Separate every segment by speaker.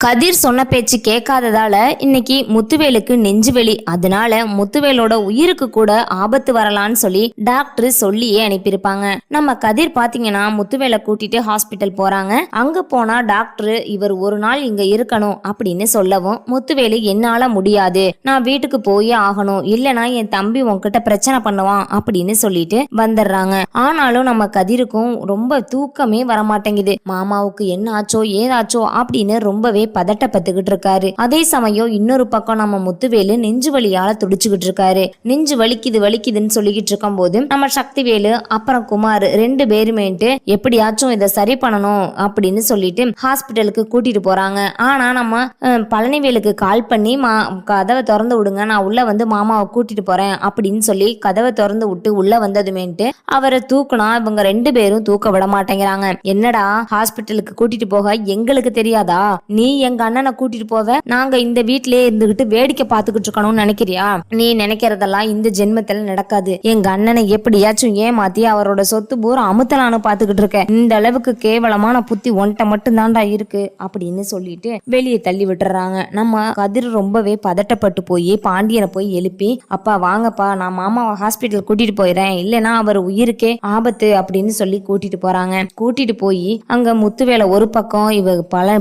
Speaker 1: கதிர் சொன்ன பேச்சு கேட்காததால இன்னைக்கு முத்துவேலுக்கு நெஞ்சுவலி. அதனால முத்துவேலோட உயிருக்கு கூட ஆபத்து வரலான்னு சொல்லி டாக்டர் சொல்லியே அனுப்பியிருப்பாங்க. நம்ம கதிர் பாத்தீங்கன்னா முத்துவேலை கூட்டிட்டு ஹாஸ்பிட்டல் போறாங்க. அங்க போனா டாக்டர் இவர் ஒரு நாள் இங்க இருக்கணும் அப்படின்னு சொல்லவும் முத்துவேலு என்னால முடியாது, நான் வீட்டுக்கு போயே ஆகணும், இல்லனா என் தம்பி உன்கிட்ட பிரச்சனை பண்ணுவான் அப்படின்னு சொல்லிட்டு வந்துடுறாங்க. ஆனாலும் நம்ம கதிருக்கும் ரொம்ப தூக்கமே வரமாட்டேங்குது. மாமாவுக்கு என்ன ஆச்சோ ஏதாச்சோ அப்படின்னு ரொம்பவே பதட்டப்பட்டுக்கிட்டு இருக்காரு. அதே சமயம் இன்னொரு பக்கம் நம்ம முத்துவேலு நெஞ்சு வலியால துடிச்சுக்கிட்டு இருக்காரு. நெஞ்சு வலிக்குதுன்னு சொல்லிக்கிட்டு இருக்கும் போது நம்ம சக்திவேலு அப்புறம் குமார் ரெண்டு பேருமேட்டு எப்படியாச்சும் இதை சரி பண்ணணும் அப்படின்னு சொல்லிட்டு ஹாஸ்பிட்டலுக்கு கூட்டிட்டு போறாங்க. ஆனா நம்ம பழனிவேலுக்கு கால் பண்ணி கதவை திறந்து விடுங்க, நான் உள்ள வந்து மாமாவை கூட்டிட்டு போறேன் அப்படின்னு சொல்லி கதவை திறந்து விட்டு உள்ள வந்ததுமேட்டு அவரை தூக்குனா இவங்க ரெண்டு பேரும் தூக்க விட மாட்டேங்கிறாங்க. என்னடா ஹாஸ்பிட்டலுக்கு கூட்டிட்டு போக எங்களுக்கு தெரியாதா, நீ எங்க அண்ணனை கூட்டிட்டு போவ, நாங்க இந்த வீட்டிலே இருந்துகிட்டு வேடிக்கை பார்த்துக்கிட்டு இருக்கணும்னு நினைக்கிறியா? நீ நினைக்கிறதெல்லாம் இந்த ஜென்மத்துல நடக்காது. எங்க அண்ணனை எப்படியாச்சும் ஏமாத்தி அவரோட சொத்து பூரா அமுத்தலான்னு பாத்துக்கிட்டு இருக்க. இந்த அளவுக்கு கேவலமான புத்தி ஒன்ட்ட மட்டும் தாண்டா இருக்கு அப்படின்னு சொல்லிட்டு வெளியே தள்ளி விட்டுறாங்க. நம்ம கதிர் ரொம்பவே பதட்டப்பட்டு போய் பாண்டியனை போய் எழுப்பி, அப்பா வாங்கப்பா, நான் மாமாவை ஹாஸ்பிட்டல் கூட்டிட்டு போயிறேன், இல்லைன்னா அவர் உயிருக்கே ஆபத்து அப்படின்னு சொல்லி கூட்டிட்டு போறாங்க. கூட்டிட்டு போய் அங்க முத்துவேலை ஒரு பக்கம், இவ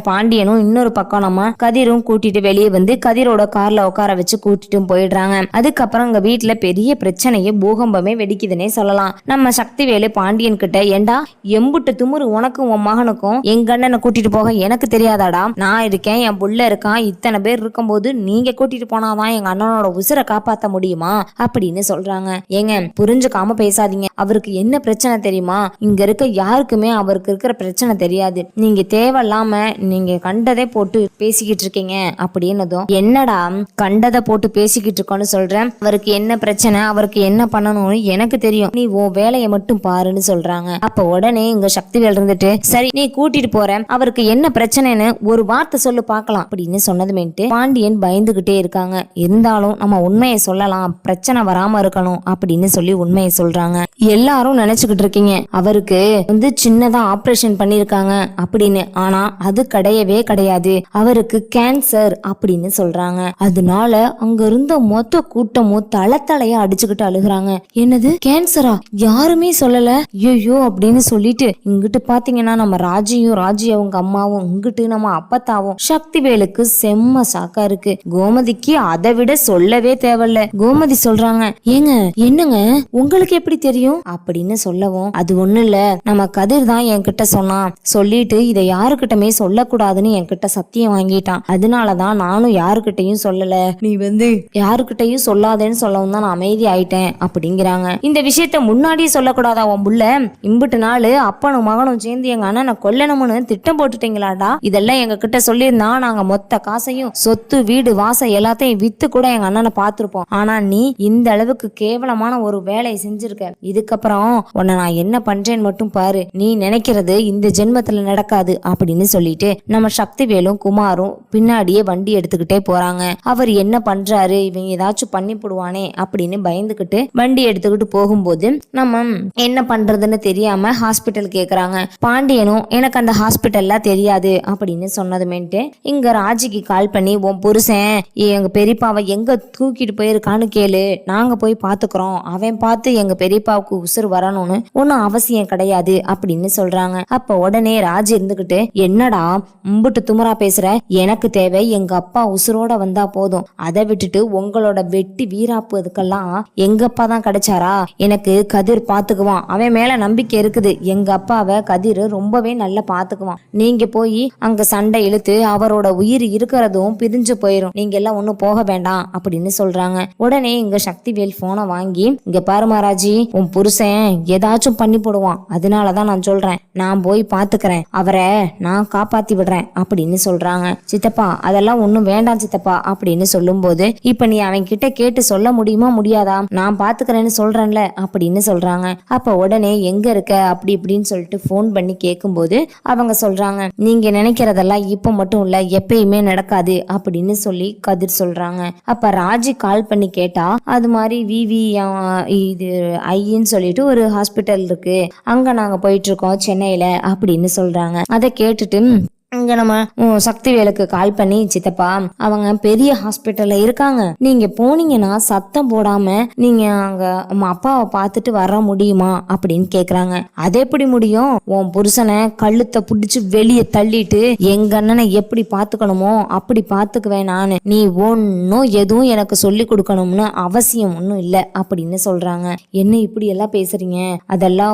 Speaker 1: பாண்டியனும் இன்னொரு பக்கம் நம்ம கதிரும் கூட்டிட்டு வெளியே வந்து கதிரோட கார்ல உட்கார வச்சு கூட்டிட்டு போயிடுறாங்க. அதுக்கப்புறம் அங்க வீட்டுல பெரிய பிரச்சனையே பூகம்பமே வெடிக்குதுன்னே சொல்லலாம். நம்ம சக்திவேலு பாண்டியன் கிட்ட, ஏண்டா எம்புட்டு துமுறு உனக்கும் உன் மகனுக்கும் எங்க அண்ணனை கூட்டிட்டு போக எனக்கு தெரியாதாடா, நான் இருக்கேன், என் புள்ள இருக்கான், இத்தனை பேர் இருக்கும் போது நீங்க கூட்டிட்டு போனாதான் எங்க அண்ணனோட உசுரை காப்பாத்த முடியுமா அப்படின்னு சொல்றாங்க. ஏங்க புரிஞ்சுக்காம பேசாதீங்க, அவருக்கு என்ன பிரச்சனை தெரியுமா? இங்க இருக்க யாருக்குமே அவருக்கு இருக்கிற பிரச்சனை தெரியாது. நீங்க தேவையில்லாம நீங்க கண்டதே போட்டு பேசிக்கிட்டு இருக்கீங்க அப்படின்னதும், என்னடா கண்டதை போட்டு பேசிக்கிட்டு இருக்கோன்னு சொல்றேன், அவருக்கு என்ன பிரச்சனை, அவருக்கு என்ன பண்ணணும்னு எனக்கு தெரியும், நீ உன் வேலையை மட்டும் பாருன்னு சொல்றாங்க. அப்ப உடனே இங்க சக்திவேல் இருந்துட்டு, சரி நீ கூட்டிட்டு போற, அவருக்கு என்ன பிரச்சனைன்னு ஒரு வார்த்தை சொல்லு பார்க்கலாம் அப்படின்னு சொன்னதுமேட்டு பாண்டியன் பயந்துகிட்டே இருக்காங்க. இருந்தாலும் நம்ம உண்மையை சொல்லலாம், பிரச்சனை வராம இருக்கணும் அப்படின்னு சொல்லி உண்மையை சொல்றாங்க. எல்லாரும் நினைச்சுக்கிட்டு இருக்கீங்க அவருக்கு வந்து சின்னதா ஆபரேஷன் பண்ணிருக்காங்க அப்படின்னு, ஆனா அது கிடையவே கிடையாது, அவருக்கு கேன்சர் அப்படின்னு சொல்றாங்க. அதனால அங்க இருந்த மொத்த கூட்டமும் தலையா அடிச்சுக்கிட்டு அழுகுறாங்க. என்னது கேன்சரா, யாருமே சொல்லல, ஐயோ அப்படின்னு சொல்லிட்டு இங்கிட்டு பாத்தீங்கன்னா நம்ம ராஜி அவங்க அம்மாவும், இங்கிட்டு நம்ம அப்பத்தாவும் சக்திவேலுக்கு செம்ம சாக்கா இருக்கு. கோமதிக்கு அதை விட சொல்லவே தேவையில்ல. கோமதி சொல்றாங்க, ஏங்க என்னங்க உங்களுக்கு எப்படி தெரியும் அப்படின்னு சொல்லவும், அது ஒண்ணு இல்ல, நம்ம கதிர் தான் என்கிட்ட சொன்னான், சொல்லிட்டு இதை யாருக்கிட்டமே சொல்லக்கூடாதுன்னு என்கிட்ட சத்தியம் வாங்கிட்டான், அதனாலதான் நானும் யாருக்கிட்டையும் சொல்லல, நீ வந்து யாருக்கிட்டையும் சொல்லாதேன்னு சொல்லவும் தான் நான் அமைதி ஆயிட்டேன் அப்படிங்கிறாங்க. இந்த விஷயத்த முன்னாடியே சொல்லக்கூடாதா உன் புள்ள, இம்புட்டு நாள் அப்பனும் மகனும் சேர்ந்து எங்க அண்ணனை கொல்லணும்னு திட்டம் போட்டுட்டீங்களாடா, இதெல்லாம் எங்க கிட்ட சொல்லியிருந்தா நாங்க மொத்த காசையும் சொத்து வீடு வாசம் எல்லாத்தையும் வித்து கூட எங்க அண்ணனை பார்த்திருப்போம். ஆனா நீ இந்த அளவுக்கு கேவலமான ஒரு வேலையை செஞ்சிருக்க, இதுக்கப்புறம் உன்னை நான் என்ன பண்றேன்னு மட்டும் பாரு, நீ நினைக்கிறது இந்த ஜென்மத்துல நடக்காது அப்படின்னு சொல்லிட்டு நம்ம சக்திவேலும் குமாரும் பின்னாடியே வண்டி எடுத்துக்கிட்டே போறாங்க. அவர் என்ன பண்றாரு, இவங்க ஏதாச்சும் பண்ணி போடுவானே அப்படின்னு பயந்துகிட்டு வண்டி எடுத்துக்கிட்டு போகும்போது நம்ம என்ன பண்றதுன்னு தெரியாம ஹாஸ்பிட்டல் கேக்குறாங்க. பாண்டியனும் எனக்கு அந்த ஹாஸ்பிட்டல்ல தெரியாது அப்படின்னு சொன்னதுமேட்டு இங்க ராஜிக்கு கால் பண்ணி, உன் புருஷன் எங்க பெரியப்பாவை எங்க தூக்கிட்டு போயிருக்கான்னு கேளு, நாங்க போய் பாத்துக்கிறோம், அவன் பார்த்து எங்க பெரியப்பாவுக்கு உசுறு வரணும்னு ஒன்னும் அவசியம் கிடையாது அப்படின்னு சொல்றாங்க. அப்ப உடனே ராஜி இருந்துகிட்டு, என்னடா மும்பிட்டு துமரா பேசுற, எனக்கு தேவை எங்க அப்பா உசுரோட வந்தா போதும், அதை விட்டுட்டு உங்களோட வெட்டி வீராப்பு அதுக்கெல்லாம் எங்க அப்பா தான் கிடைச்சாரா, எனக்கு கதிர் பாத்துக்குவான், அவன் மேல நம்பிக்கை இருக்குது, எங்க அப்பாவை கதிர் ரொம்பவே நல்லா பாத்துக்குவான், நீங்க போய் அங்க சண்டை இழுத்து அவரோட உயிர் இருக்கிறதும் பிரிஞ்சு போயிரும், நீங்க எல்லாம் ஒண்ணும் போக வேண்டாம் அப்படின்னு சொல்றாங்க. உடனே இங்க சக்திவேல் போனை வாங்கி, இங்க பாரு மகாராஜி, உன் புருஷன் ஏதாச்சும் பண்ணி போடுவான், அதனாலதான் நான் சொல்றேன், நான் போய் பாத்துக்கிறேன், அவரை நான் காப்பாத்தி விடுறேன் அப்படின்னு சொல்றாங்க. சித்தப்பா அதெல்லாம் ஒண்ணும் வேண்டாம் சித்தப்பா அப்படின்னு சொல்லும் போது, இப்ப நீ அவன் கிட்ட கேட்டு சொல்ல முடியுமா முடியாதா, நான் பாத்துக்கிறேன்னு சொல்றேன்ல அப்படின்னு சொல்றாங்க. அப்ப உடனே எங்க இருக்க அப்படி இப்படின்னு சொல்லிட்டு போன் பண்ணி கேட்கும் போது அவங்க சொல்றாங்க, நீங்க நினைக்கிறதெல்லாம் இப்ப மட்டும் இல்ல எப்பயுமே நடக்காது அப்படின்னு சொல்லி கதிர் சொல்றாங்க. அப்ப ராஜி கால் பண்ணி கேட்டா, அது மாதிரி விவி இது ஐன்னு சொல்லிட்டு ஒரு ஹாஸ்பிட்டல் இருக்கு, அங்க நாங்க போயிட்டு இருக்கோம் சென்னையில அப்படின்னு சொல்றாங்க. அதை கேட்டுட்டு இங்க நம்ம சக்திவேலுக்கு கால் பண்ணி, சித்தப்பா அவங்க பெரிய ஹாஸ்பிட்டல்ல இருக்காங்க, நீங்க போனீங்கன்னா சத்தம் போடாம நீங்க அங்க அப்பாவை பார்த்துட்டு வர முடியுமா அப்படின்னு கேக்குறாங்க. அது எப்படி முடியும்? உன் புருஷனை கழுத்தை புடிச்சு வெளியே தள்ளிட்டு எங்க அண்ணனை எப்படி பாத்துக்கணுமோ அப்படி பாத்துக்குவேன் நானு. நீ ஒன்னும் எதுவும் எனக்கு சொல்லி கொடுக்கணும்னு அவசியம் ஒன்னும் இல்ல அப்படின்னு சொல்றாங்க. என்ன இப்படி எல்லாம் பேசுறீங்க? அதெல்லாம்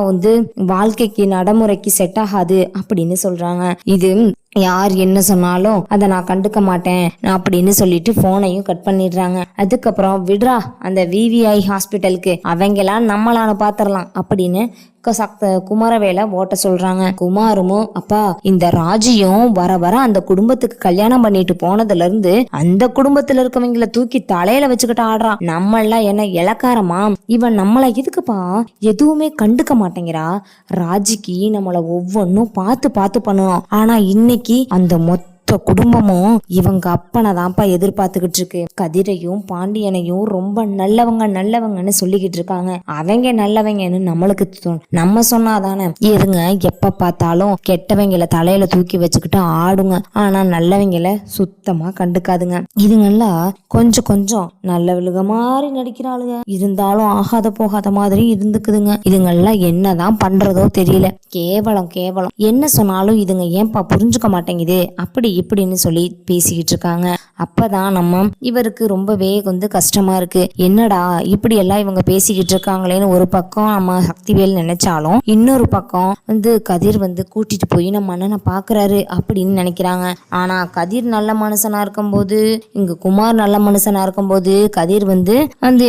Speaker 1: வாழ்க்கைக்கு நடைமுறைக்கு செட் ஆகாது அப்படின்னு சொல்றாங்க. இது யார் என்ன சொன்னாலும் அதை நான் கண்டுக்க மாட்டேன் அப்படின்னு சொல்லிட்டு போனையும் கட் பண்ணிடுறாங்க. அதுக்கப்புறம் விடுறா அந்த விவிஐ ஹாஸ்பிட்டலுக்கு, அவங்கெல்லாம் நம்மளான பாத்திரலாம் அப்படின்னு குமாரவேலை ஓட்ட சொல்றாங்க. குமாரும், அப்பா இந்த ராஜியும் வர வர அந்த குடும்பத்துக்கு கல்யாணம் பண்ணிட்டு போனதுல இருந்து அந்த குடும்பத்துல இருக்கவங்கள தூக்கி தலையில வச்சுக்கிட்டு ஆடுறான். நம்மளாம் என்ன இலக்காரமா? இவன் நம்மள எதுக்குப்பா எதுவுமே கண்டுக்க மாட்டேங்கிறா? ராஜிக்கு நம்மள ஒவ்வொன்னும் பார்த்து பார்த்து பண்ணணும். ஆனா இன்னைக்கு அந்த குடும்பமும் இவங்க அப்பனை தான்ப்பா எதிர்பார்த்துக்கிட்டு இருக்கு. கதிரையும் பாண்டியனையும் ரொம்ப நல்லவங்கன்னு சொல்லிக்கிட்டு இருக்காங்க. அவங்க நல்லவங்கன்னு நம்மளுக்கு நம்ம சொன்னாதானே. இதுங்க எப்ப பார்த்தாலும் கெட்டவங்கள தலையில தூக்கி வச்சுக்கிட்டு ஆடுங்க, ஆனா நல்லவங்கள சுத்தமா கண்டுக்காதுங்க. இதுங்கெல்லாம் கொஞ்சம் நல்லவளுக மாதிரி நடிக்கிறாளுங்க, இருந்தாலும் ஆகாத போகாத மாதிரி இருந்துக்குதுங்க. இதுங்கெல்லாம் என்னதான் பண்றதோ தெரியல. கேவலம் என்ன சொன்னாலும் இதுங்க ஏன்பா புரிஞ்சுக்க மாட்டேங்குது அப்படி இப்படின்னு சொல்லி பேசிக்கிட்டு இருக்காங்க. அப்பதான் நம்ம இவருக்கு ரொம்பவே கஷ்டமா இருக்கு. என்னடா இப்படி எல்லாம் இவங்க பேசிக்கிட்டு இருக்காங்களேன்னு ஒரு பக்கம் நம்ம சக்திவேல் நினைச்சாலும், இன்னொரு பக்கம் கதிர் கூட்டிட்டு போய் நம்ம அண்ணனை பாக்குறாரு அப்படின்னு நினைக்கிறாங்க. ஆனா கதிர் நல்ல மனுஷனா இருக்கும்போது, இங்க குமார் நல்ல மனுஷனா இருக்கும்போது கதிர்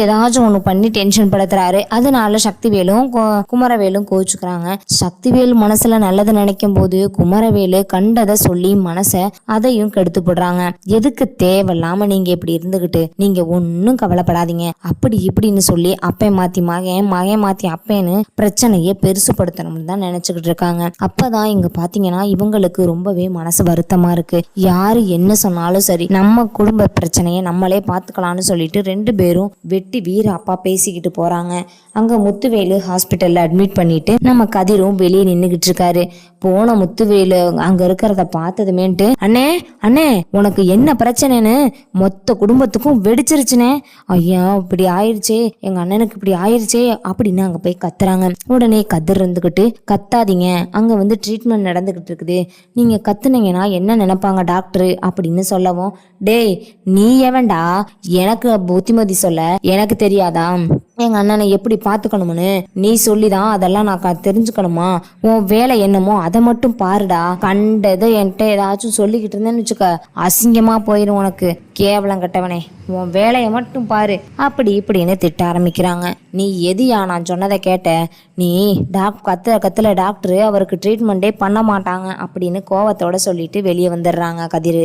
Speaker 1: ஏதாச்சும் ஒண்ணு பண்ணி டென்ஷன் படுத்துறாரு. அதனால சக்திவேலும் குமரவேலும் கோச்சுக்கிறாங்க. சக்திவேல் மனசுல நல்லதை நினைக்கும் போது குமரவேலு கண்டதை சொல்லி மனசை அதையும் கெடுத்து போடுறாங்க. எதுக்கு தேவையில்லாம நீங்க இப்படி இருந்துகிட்டு, நீங்க ஒன்னும் கவலைப்படாதீங்க அப்படி இப்படின்னு சொல்லி அப்பை மாத்தி மகன் மாத்தி அப்பேன்னு பிரச்சனையை பெருசுப்படுத்தணும்னு தான் நினைச்சுக்கிட்டு இருக்காங்க. அப்பதான் இங்க பாத்தீங்கன்னா இவங்களுக்கு ரொம்பவே மனசு வருத்தமா இருக்கு. யாரு என்ன சொன்னாலும் சரி, நம்ம குடும்ப பிரச்சனையை நம்மளே பாத்துக்கலாம்னு சொல்லிட்டு 2 பேரும் வெட்டி வீர அப்பா பேசிக்கிட்டு போறாங்க. அங்க முத்துவேலு ஹாஸ்பிட்டல்ல அட்மிட் பண்ணிட்டு நம்ம கதிரும் வெளியே நின்னுகிட்டு இருக்காரு. போன முத்துவேலு அங்க இருக்கிறத பார்த்ததுமேன்ட்டு, அண்ணே உனக்கு என்ன பிரச்சனைன்னு மொத்த குடும்பத்துக்கும் வெடிச்சிருச்சுனே, ஐயா இப்படி ஆயிடுச்சே, எங்க அண்ணனுக்கு இப்படி ஆயிடுச்சே அப்படின்னு அங்க போய் கத்துறாங்க. உடனே கதிர் இருந்துகிட்டு, கத்தாதீங்க, அங்க ட்ரீட்மெண்ட் நடந்துகிட்டு இருக்குது, நீங்க கத்துனீங்கன்னா என்ன நினைப்பாங்க டாக்டர் அப்படின்னு சொல்லவும், டேய் நீ எவன்டா எனக்கு புத்திமதி சொல்ல? எனக்கு தெரியாதா எங்க அண்ணனை எப்படி பாத்துக்கணும்னு? நீ சொல்லிதான் அதெல்லாம் நான் தெரிஞ்சுக்கணுமா? உன் வேலை என்னமோ அதை மட்டும் பாருடா. கண்டதை என்கிட்ட ஏதாச்சும் சொல்லிக்கிட்டு இருந்தேன்னு வச்சுக்க, அசிங்கமா போயிடும் உனக்கு. கேவலம் கட்டவனே, உன் வேலையை மட்டும் பாரு அப்படி இப்படின்னு திட்ட ஆரம்பிக்கிறாங்க. நீ எதியா நான் சொன்னதை கேட்ட? நீ கத்துல டாக்டர் அவருக்கு ட்ரீட்மெண்டே பண்ண மாட்டாங்க அப்படின்னு கோவத்தோட சொல்லிட்டு வெளியே வந்துடுறாங்க கதிர்.